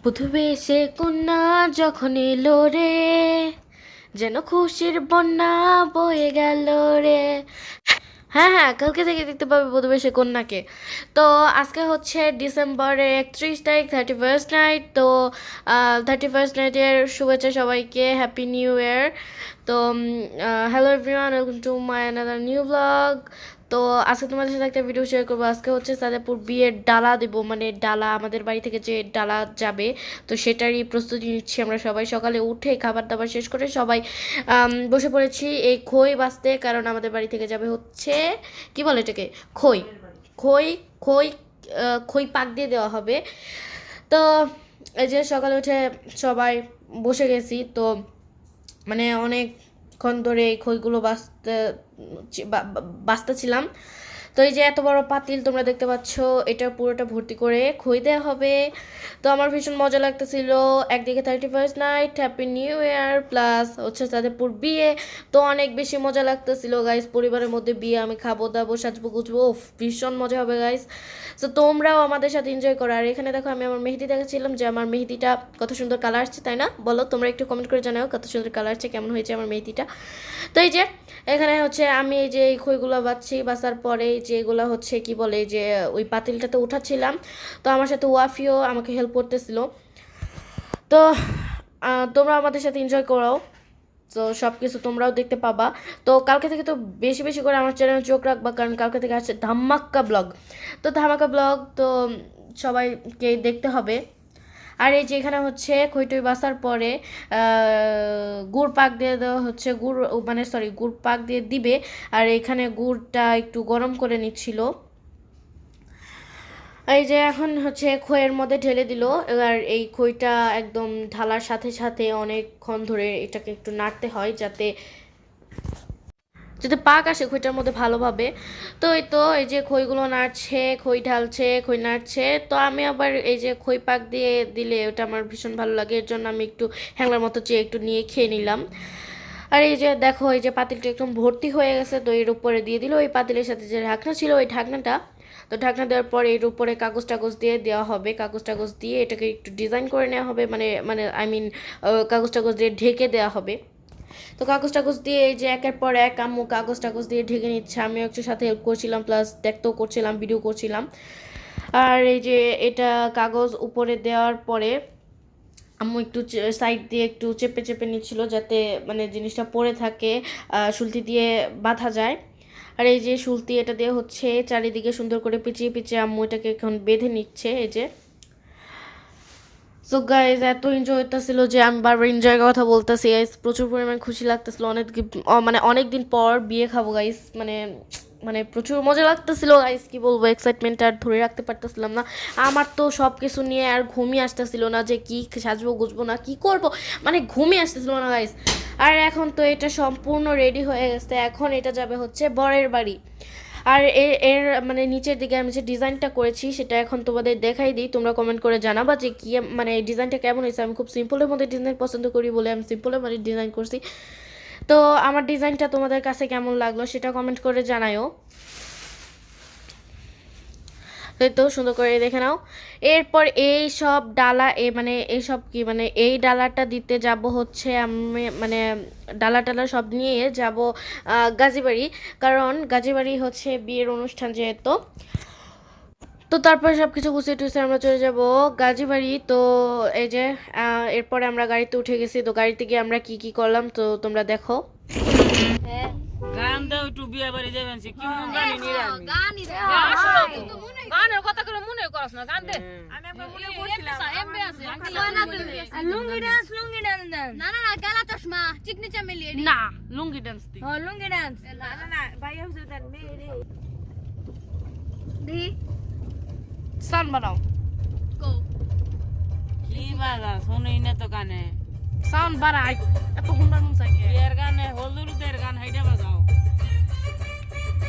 প্রথমে এসে কন্যা যখন এলো রে, যেন খুশির বন্যা বয়ে গেল রে। হ্যাঁ হ্যাঁ, কালকে থেকে দেখতে পাবে প্রথমে কন্যাকে। তো আজকে হচ্ছে ডিসেম্বরের 31 তারিখ, 31st নাইট। তো 31st নাইটের শুভেচ্ছা সবাইকে, হ্যাপি নিউ ইয়ার। তো hello everyone, welcome to my another new blog. তো আজকে তোমাদের সাথে একটা ভিডিও শেয়ার করবো। আজকে হচ্ছে সাদেপুর বিয়ের ডালা দেবো, মানে ডালা আমাদের বাড়ি থেকে যে ডালা যাবে, তো সেটারই প্রস্তুতি নিচ্ছি আমরা সবাই। সকালে উঠে খাবার দাবার শেষ করে সবাই বসে পড়েছি এই খই বাছতে, কারণ আমাদের বাড়ি থেকে যাবে হচ্ছে কি বলে এটাকে, খই খই খই খই পাক দিয়ে দেওয়া হবে। তো এই যে সকালে উঠে সবাই বসে গেছি, তো মানে অনেকক্ষণ ধরে এই খইগুলো বাছতেছিলাম। তো এই যে এত বড় পাতিল তোমরা দেখতে পাচ্ছ, এটা পুরোটা ভর্তি করে খই দেওয়া হবে। তো আমার ভীষণ মজা লাগতেছিল, একদিকে 31st নাইট, হ্যাপি নিউ ইয়ার, প্লাস হচ্ছে সাদেপুর বিয়ে। তো অনেক বেশি মজা লাগতেছিল গাইস, পরিবারের মধ্যে বিয়ে, আমি খাবো দাবো সাজবো গুজবো, ভীষণ মজা হবে গাইস। তো তোমরাও আমাদের সাথে এনজয় করো। আর এখানে দেখো আমি আমার মেহেদি দেখাচ্ছিলাম যে আমার মেহেদিটা কত সুন্দর কালার আসছে, তাই না? বলো তোমরা, একটু কমেন্ট করে জানাও কত সুন্দর কালার আসছে, কেমন হয়েছে আমার মেহেদিটা। তো এই যে এখানে হচ্ছে আমি এই যে এই খইগুলো বাছার পরে যেগুলো হচ্ছে কি বলে যে ওই পাতিলটাতে উঠাচ্ছিলাম, তো আমার সাথে ওয়াফিও আমাকে হেল্প করতেছিল। তো তোমরা আমাদের সাথে এনজয় করো, তো সব কিছু তোমরাও দেখতে পাবা। তো কালকে থেকে তো বেশি বেশি করে আমার চ্যানেলে চোখ রাখবা, কারণ কালকে থেকে আসছে ধামাক্কা ব্লগ। তো ধামাক্কা ব্লগ তো সবাইকে দেখতে হবে। আর এই যে এখানে হচ্ছে খইটই বাসার পরে গুড় পাক দিয়ে দেওয়া হচ্ছে, গুড় পাক দিয়ে দিবে। আর এখানে গুড়টা একটু গরম করে নিচ্ছিল। এই যে এখন হচ্ছে খইয়ের মধ্যে ঢেলে দিল। এবার এই খইটা একদম ঢালার সাথে সাথে অনেকক্ষণ ধরে এটাকে একটু নাড়তে হয়, যাতে যাতে পাক আসে খইটার মধ্যে ভালোভাবে। তো এই যে খইগুলো নাড়ছে, খই ঢালছে, খই নাড়ছে। তো আমি আবার এই যে খই পাক দিয়ে দিলে ওটা আমার ভীষণ ভালো লাগে, এর জন্য আমি একটু হ্যাংলার মতো চেয়ে একটু নিয়ে খেয়ে নিলাম। আর এই যে দেখো, এই যে পাতিলটা একদম ভর্তি হয়ে গেছে, তো এর উপরে দিয়ে দিল ওই পাতিলের সাথে যে ঢাকনা ছিল ওই ঢাকনাটা। তো ঢাকনা দেওয়ার পরে এর উপরে কাগজ টাগজ দিয়ে দেওয়া হবে, কাগজ টাগজ দিয়ে এটাকে একটু ডিজাইন করে নেওয়া হবে, মানে মানে আই মিন কাগজ টাগজ দিয়ে ঢেকে দেওয়া হবে। তো কাগজ টাগজ দিয়ে এই যে একের পর এক আম্মু কাগজ টাগজ দিয়ে ঢেকে নিচ্ছে, আমিও একটু সাথে হেল্প করছিলাম, প্লাস দেখতেও করছিলাম, ভিডিও করছিলাম। আর এই যে এটা কাগজ উপরে দেওয়ার পরে আম্মু একটু সাইড দিয়ে একটু চেপে চেপে নিচ্ছিল, যাতে মানে জিনিসটা পড়ে থাকে, সুলতি দিয়ে বাঁধা যায়। আর এই যে সুলতি এটা দিয়ে হচ্ছে চারিদিকে সুন্দর করে পিছিয়ে পিছিয়ে আম্মু এটাকে এখন বেঁধে নিচ্ছে। এই যে সো গাইজ এত এনজয় হইতেছিল যে আমি বারবার এনজয়ের কথা বলতেছি গাইজ, প্রচুর পরিমাণে খুশি লাগতেছিল। মানে অনেক দিন পর বিয়ে খাবো গাইজ, মানে মানে প্রচুর মজা লাগতেছিল গাইজ, কি বলবো, এক্সাইটমেন্ট আর ধরে রাখতে পারতেছিলাম না। আমার তো সব কিছু নিয়ে আর ঘুমিয়ে আসতেছিল না, যে কি সাজবো গুজবো না কি করব, মানে ঘুমিয়ে আসতেছিল না গাইজ। আর এখন তো এটা সম্পূর্ণ রেডি হয়ে গেছে, এখন এটা যাবে হচ্ছে বরের বাড়ি। আর এর মানে নিচের দিকে আমি যে ডিজাইনটা করেছি সেটা এখন তোমাদের দেখাই দিই, তোমরা কমেন্ট করে জানাবা যে কি মানে এই ডিজাইনটা কেমন হয়েছে। আমি খুব সিম্পলের মধ্যে ডিজাইন পছন্দ করি বলে আমি সিম্পলের মধ্যে ডিজাইন করছি। তো আমার ডিজাইনটা তোমাদের কাছে কেমন লাগলো সেটা কমেন্ট করে জানাও। তো সুন্দর করে দেখে নাও। এরপর এই সব ডালা মানে এইসব কি মানে এই ডালাটা দিতে যাব হচ্ছে আমি, মানে ডালা টালা সব নিয়ে যাব গাজীবাড়ি, কারণ গাজীবাড়ি হচ্ছে বিয়ের অনুষ্ঠান যেহেতু। তো তারপরে সব কিছু গুছিয়ে টুছিয়ে আমরা চলে যাব গাজীবাড়ি। তো এই যে এরপরে আমরা গাড়িতে উঠে গেছি। তো গাড়িতে গিয়ে আমরা কি কি করলাম তো তোমরা দেখো। গান দাও একটু, বিয়ে বাড়ি যাবেন কি মন জানি নি আমি গানের কথা করে মনে করছ না, গান দে। আমি একবার মনে করছিলাম এমবে আছে লুঙ্গি ডান্স না না না, কালা চশমা চিকনি চামেলি না লুঙ্গি ডান্স দি, ও লুঙ্গি ডান্স না না না ভাই হচ্ছে তার মেয়ে রে দি সান বানাও, কো কি বাজা শুনেই না তো গানে, সাউন্ড বাড়াই, এত হুন্ডার মন চাই বিয়ের গানে হলুদের গান হাইটা বাজাও।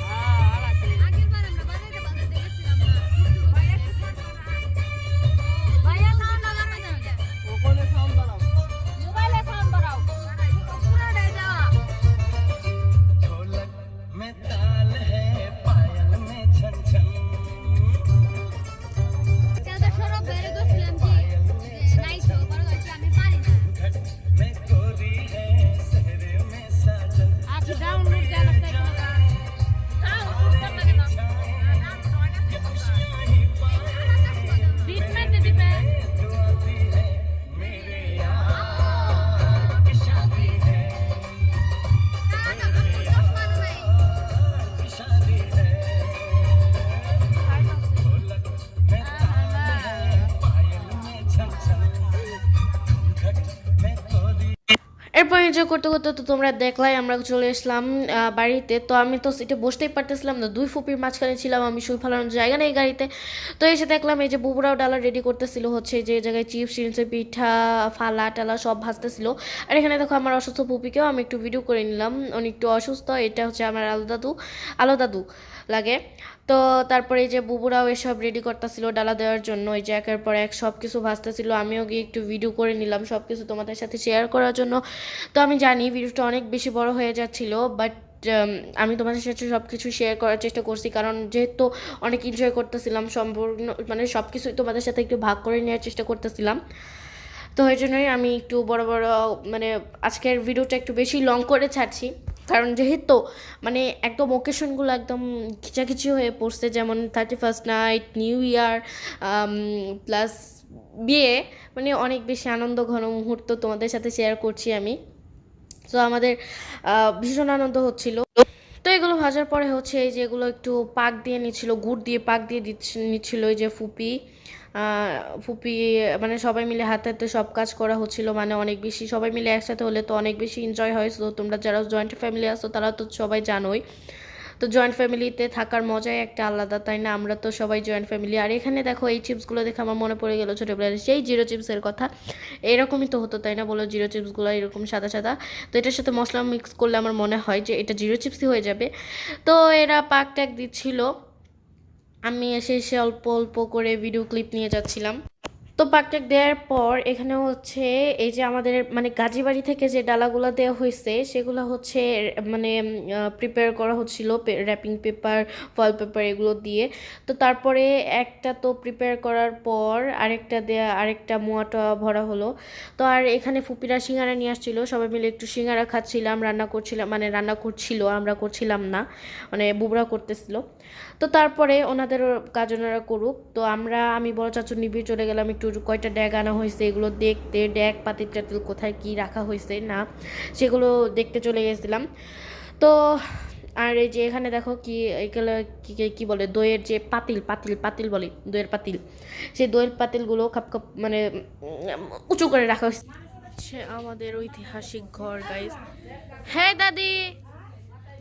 হ্যাঁ আলাদা আগের বার আমরা বাজাইতে গেছিলাম না, ভাইয়া সাউন্ড লাগানো যাবে, ওখানে সাউন্ড বাড়াও। মোবাইলে সাউন্ড বাড়াও, পুরো ডাই যাওয়া। ढोलक में ताल है पायल में छन छन চাঁদা সরব বেরে গেছিলাম যে এরপর এনজয় করতে করতে তো তোমরা দেখলাই আমরা চলে আসলাম বাড়িতে। তো আমি তো সিটে বসতেই পারতেছিলাম না, দুই ফুপির মাঝখানে ছিলাম, আমি শুই ফেলানোর জায়গা নেই গাড়িতে। তো এসে দেখলাম এই যে বুবুরাও ডালা রেডি করতেছিল, হচ্ছে যে জায়গায় চিপস চিনসের পিঠা ফালা টালা সব ভাজতেছিল। আর এখানে দেখো আমার অসুস্থ পুপিকেও আমি একটু ভিডিও করে নিলাম, উনি একটু অসুস্থ, এটা হচ্ছে আমার আলো দাদু লাগে। তো তারপরে এই যে বুবুরাও এসব রেডি করতেছিল ডালা দেওয়ার জন্য, এই যে একের পর এক সব কিছু ভাজতেছিল, আমিও গিয়ে একটু ভিডিও করে নিলাম সব কিছু তোমাদের সাথে শেয়ার করার জন্য। তো আমি জানি ভিডিওটা অনেক বেশি বড় হয়ে যাচ্ছিল, বাট আমি তোমাদের সাথে সব কিছু শেয়ার করার চেষ্টা করছি, কারণ যেহেতু অনেক এনজয় করতেছিলাম, সম্পূর্ণ মানে সব কিছুই তোমাদের সাথে একটু ভাগ করে নেওয়ার চেষ্টা করতেছিলাম। তো এই জন্যই আমি একটু বড় বড় মানে আজকের ভিডিওটা একটু বেশি লং করে ছাড়ছি, কারণ যেহেতু মানে একদম ওকেশনগুলো একদম খিচাখিচি হয়ে পড়ছে, যেমন 31st night, new year plus বিয়ে, মানে অনেক বেশি আনন্দ ঘন মুহূর্ত তোমাদের সাথে শেয়ার করছি আমি। তো আমাদের ভীষণ আনন্দ হচ্ছিল। তো এগুলো ভাজার পরে হচ্ছে এই যে এগুলো একটু পাক দিয়ে নিচ্ছিল, গুড় দিয়ে পাক দিয়ে নিচ্ছিল এই যে ফুপি মানে সবাই মিলে হাতে হাতে সব কাজ করা হচ্ছিল, মানে অনেক বেশি সবাই মিলে একসাথে হলে তো অনেক বেশি এনজয় হয়। তো তোমরা যারা জয়েন্ট ফ্যামিলি আছো তারা তো সবাই জানোই, তো জয়েন্ট ফ্যামিলিতে থাকার মজাই একটা আলাদা, তাই না? আমরা তো সবাই জয়েন্ট ফ্যামিলি। আর এখানে দেখো এই চিপসগুলো দেখে আমার মনে পড়ে গেল ছোটোবেলার সেই জিরো চিপসের কথা, এরকমই তো হতো তাই না বলো? জিরো চিপসগুলো এরকম সাদা সাদা, তো এটার সাথে মশলা মিক্স করলে আমার মনে হয় যে এটা জিরো চিপসই হয়ে যাবে। তো এরা পাক ট্যাক দিচ্ছিল, আমি এসে এসে অল্প অল্প করে ভিডিও ক্লিপ নিয়ে যাচ্ছিলাম। তো পাকটাক দেওয়ার পর এখানে হচ্ছে এই যে আমাদের মানে গাজীবাড়ি থেকে যে ডালাগুলো দেওয়া হয়েছে সেগুলো হচ্ছে মানে প্রিপেয়ার করা হচ্ছিল র্যাপিং পেপার, ফয়েল পেপার এগুলো দিয়ে। তো তারপরে একটা তো প্রিপেয়ার করার পর আরেকটা মোয়াটা ভরা হলো। তো আর এখানে ফুপিরা সিঙ্গারা নিয়ে আসছিল, সবাই মিলে একটু সিঙ্গারা খাচ্ছিলাম, রান্না করছিল, আমরা করছিলাম না, মানে বুবরা করতেছিল। তো তারপরে ওনাদের কাজ ওনারা করুক, তো আমি বড় চাচুর নিবিড় চলে গেলাম একটু কয়টা ড্যাগ আনা হয়েছে এগুলো দেখতে, ড্যাগ পাতিল টাতিল কোথায় কি রাখা হয়েছে না সেগুলো দেখতে চলে গেছিলাম। তো আর এই যে এখানে দেখো এগুলো কি বলে, দইয়ের যে পাতিল বলি, দইয়ের পাতিল, সেই দইয়ের পাতিলগুলো খাপ মানে উঁচু করে রাখা হয়েছে। আমাদের ঐতিহাসিক ঘর গাইস। হ্যাঁ দাদি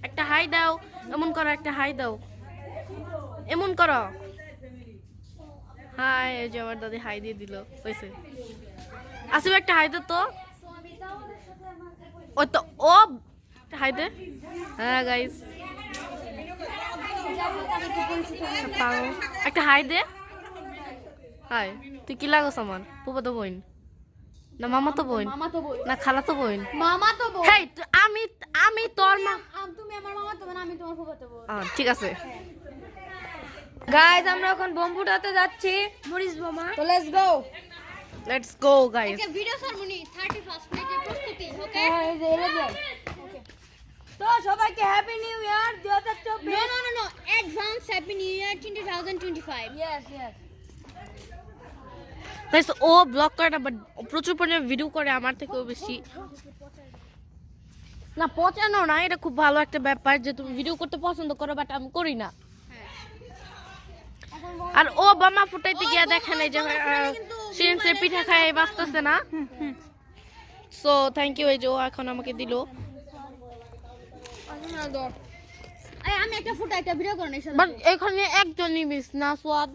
একটা হাই দাও, এমন করো, একটা হাই দাও, এমন করো, হাই। এই যে আমার দাদি হাই দিয়ে দিল, হয়েছে। আসিফ একটা হাই দে তো, ও তো ও হাই দে। হ্যাঁ গাইস একটা হাই দে। হাই, তুই কি লাগোস আমার ফুফাতো বোন না মামাতো বোন না খালাতো বোন? মামাতো বোন। হেই আমি তোর মা, তুমি আমার মামাতো বোন, আমি তোমার ফুফাতো বোন। ঠিক আছে। গাইস আমরা এখন বোম ফুটাতে যাচ্ছি, মরিস বোমা। তো লেটস গো গাইস। একটা ভিডিও সারমনি 31st নাইটের প্রস্তুতি, ওকে? তো সবাইকে happy new year 2024। No advance happy new year 2025। Yes guys ও ব্লগ করে না, বাট প্রচুর পরিমাণে ভিডিও করে আমার থেকেও বেশি। না পচানো না, এটা খুব ভালো একটা ব্যাপার যে তুমি ভিডিও করতে পছন্দ করো, বাট আমি করি না। আর ও বোমা ফুটাইতে গিয়া দেখেন এই যে সিরিঞ্জের পিঠা খায় বাঁচতেছে না। সো থ্যাংক ইউ, এই যে ও এখন আমাকে দিল। আমি একটা ভিডিও করব না। বাট এখানে একজনই মিস না সোয়াদ,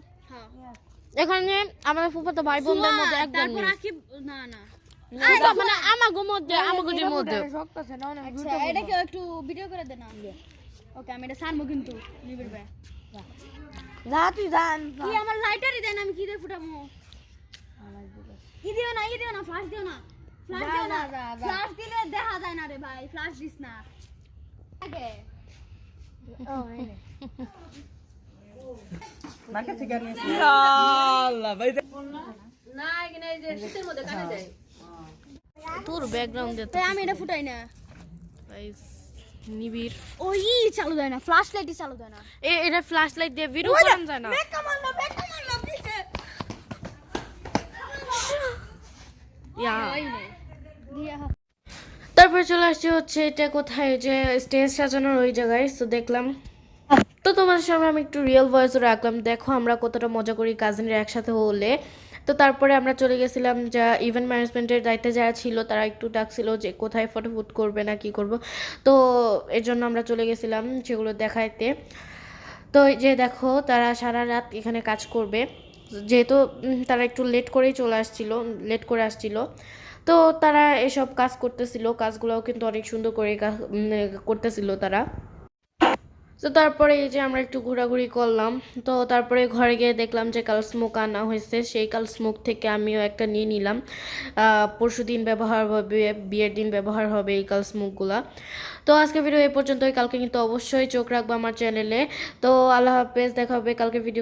এখানে আমাদের ফুফাতো ভাই বোনদের মধ্যে একজন মিস। না মানে আমাগো মধ্যে আচ্ছা এটা কেউ একটু ভিডিও করে দে না। ওকে আমি এটা সারমু কিন্তু নিবিড় ভাই। তুই জান কি আমার লাইটারই দেন, আমি কি দিয়ে ফুটাবো? ই দিও না ফ্ল্যাশ দিও না, ফ্ল্যাশ দিলে দেখা যায় না রে ভাই, ফ্ল্যাশ দিস না আগে। মার্কেট থেকে আনিয়েছি আল্লাহ ভাই না এখানে এই যে শীতের মধ্যে কাটে যায়। তোর ব্যাকগ্রাউন্ড দে তো, আমি এটা ফুটাই না গাইস। নিবিড় ওই চালু দেয় না, ফ্ল্যাশ লাইটই চালু দেয় না। এটা ফ্ল্যাশ লাইট দিয়ে ভিডিও করা যায় না। কামাল না দিছে ইয়া দিয়া। তারপরে চলে আসছে হচ্ছে এটা কোথায়, যে স্টেজ সাজানোর ওই জায়গায়। তো দেখলাম, তো তোমাদের সামনে আমি একটু রিয়েল ভয়েসও রাখলাম। দেখো আমরা কতটা মজা করি কাজিনরা একসাথে হলে। তো তারপরে আমরা চলে গেছিলাম, যা ইভেন্ট ম্যানেজমেন্টের দায়িত্বে যারা ছিল তারা একটু ডাকছিল যে কোথায় ফটোশ্যুট করবে না কি করব, তো এর জন্য আমরা চলে গেছিলাম সেগুলো দেখাইতে। তো এই যে দেখো তারা সারা রাত এখানে কাজ করবে, যেহেতু তারা একটু লেট করে আসছিল, তো তারা এসব কাজ করতেছিল, কাজগুলোও কিন্তু অনেক সুন্দর করে করতেছিল তারা। তো তারপরে এই যে আমরা একটু ঘোরাঘুরি করলাম, তো তারপরে ঘরে গিয়ে দেখলাম যে কাল স্মোক আনা হয়েছে, সেই কাল স্মোক থেকে আমিও একটা নিয়ে নিলাম। পরশু দিন ব্যবহার হবে, বিয়ের দিন ব্যবহার হবে এই কাল স্মোকগুলা। তো আজকে ভিডিও এই পর্যন্তই, কালকে কিন্তু অবশ্যই চোখ রাখবো আমার চ্যানেলে। তো আল্লাহ হাফেজ, দেখা হবে কালকে ভিডিও।